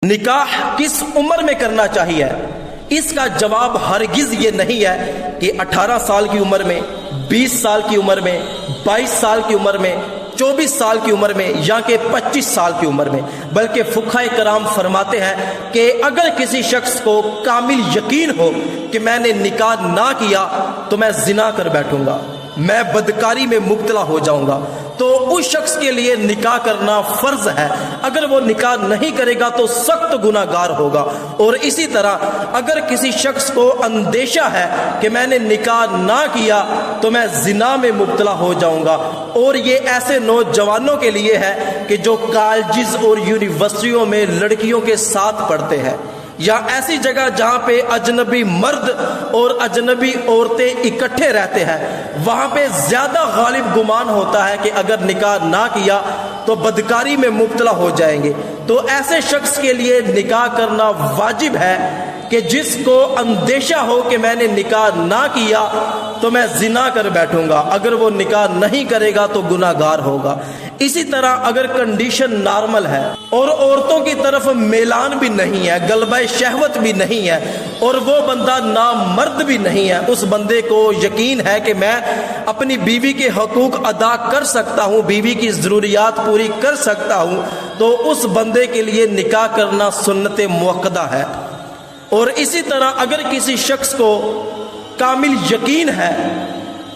نکاح کس عمر میں کرنا چاہیے؟ اس کا جواب ہرگز یہ نہیں ہے کہ 18 سال کی عمر میں، 20 سال کی عمر میں، 22 سال کی عمر میں، 24 سال کی عمر میں یا کہ 25 سال کی عمر میں، بلکہ فقہائے کرام فرماتے ہیں کہ اگر کسی شخص کو کامل یقین ہو کہ میں نے نکاح نہ کیا تو میں زنا کر بیٹھوں گا، میں بدکاری میں مبتلا ہو جاؤں گا، تو اس شخص کے لیے نکاح کرنا فرض ہے۔ اگر وہ نکاح نہیں کرے گا تو سخت گناہ گار ہوگا۔ اور اسی طرح اگر کسی شخص کو اندیشہ ہے کہ میں نے نکاح نہ کیا تو میں زنا میں مبتلا ہو جاؤں گا، اور یہ ایسے نوجوانوں کے لیے ہے کہ جو کالجز اور یونیورسٹیوں میں لڑکیوں کے ساتھ پڑھتے ہیں، یا ایسی جگہ جہاں پہ اجنبی مرد اور اجنبی عورتیں اکٹھے رہتے ہیں، وہاں پہ زیادہ غالب گمان ہوتا ہے کہ اگر نکاح نہ کیا تو بدکاری میں مبتلا ہو جائیں گے۔ تو ایسے شخص کے لیے نکاح کرنا واجب ہے کہ جس کو اندیشہ ہو کہ میں نے نکاح نہ کیا تو میں زنا کر بیٹھوں گا، اگر وہ نکاح نہیں کرے گا تو گناہ گار ہوگا۔ اسی طرح اگر کنڈیشن نارمل ہے اور عورتوں کی طرف میلان بھی نہیں ہے، غلبہ شہوت بھی نہیں ہے، اور وہ بندہ نامرد بھی نہیں ہے، اس بندے کو یقین ہے کہ میں اپنی بیوی کے حقوق ادا کر سکتا ہوں، بیوی کی ضروریات پوری کر سکتا ہوں، تو اس بندے کے لیے نکاح کرنا سنت مؤکدہ ہے۔ اور اسی طرح اگر کسی شخص کو کامل یقین ہے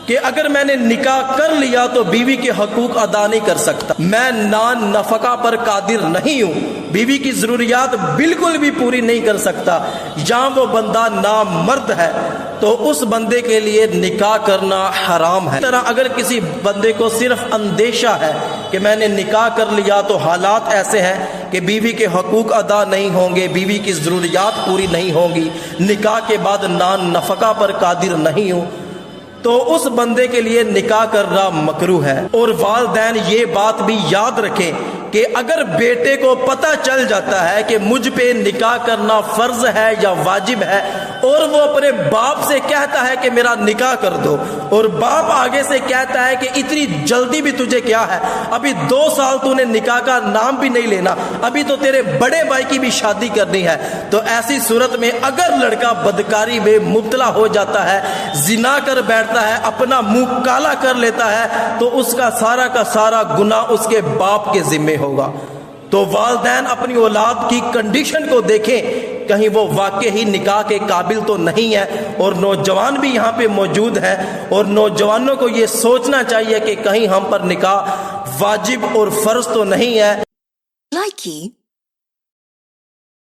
کہ اگر میں نے نکاح کر لیا تو بیوی کے حقوق ادا نہیں کر سکتا، میں نان نفقہ پر قادر نہیں ہوں، بیوی کی ضروریات بالکل بھی پوری نہیں کر سکتا، جہاں وہ بندہ نامرد ہے، تو اس بندے کے لیے نکاح کرنا حرام ہے۔ اس طرح اگر کسی بندے کو صرف اندیشہ ہے کہ میں نے نکاح کر لیا تو حالات ایسے ہیں کہ بیوی کے حقوق ادا نہیں ہوں گے، بیوی کی ضروریات پوری نہیں ہوں گی، نکاح کے بعد نان نفقہ پر قادر نہیں ہوں، تو اس بندے کے لیے نکاح کرنا مکروہ ہے۔ اور والدین یہ بات بھی یاد رکھیں کہ اگر بیٹے کو پتہ چل جاتا ہے کہ مجھ پہ نکاح کرنا فرض ہے یا واجب ہے، اور وہ اپنے باپ سے کہتا ہے کہ میرا نکاح کر دو، اور باپ آگے سے کہتا ہے کہ اتنی جلدی بھی تجھے کیا ہے، ابھی 2 سال تو نے نکاح کا نام بھی نہیں لینا، ابھی تو تیرے بڑے بھائی کی بھی شادی کرنی ہے، تو ایسی صورت میں اگر لڑکا بدکاری میں مبتلا ہو جاتا ہے، زنا کر بیٹھتا ہے، اپنا منہ کالا کر لیتا ہے، تو اس کا سارا گناہ اس کے باپ کے ذمہ ہوگا۔ تو والدین اپنی اولاد کی کنڈیشن کو دیکھیں، کہیں وہ واقعی نکاح کے قابل تو نہیں ہے، اور نوجوان بھی یہاں پہ موجود ہیں، اور نوجوانوں کو یہ سوچنا چاہیے کہ کہیں ہم پر نکاح واجب اور فرض تو نہیں ہے۔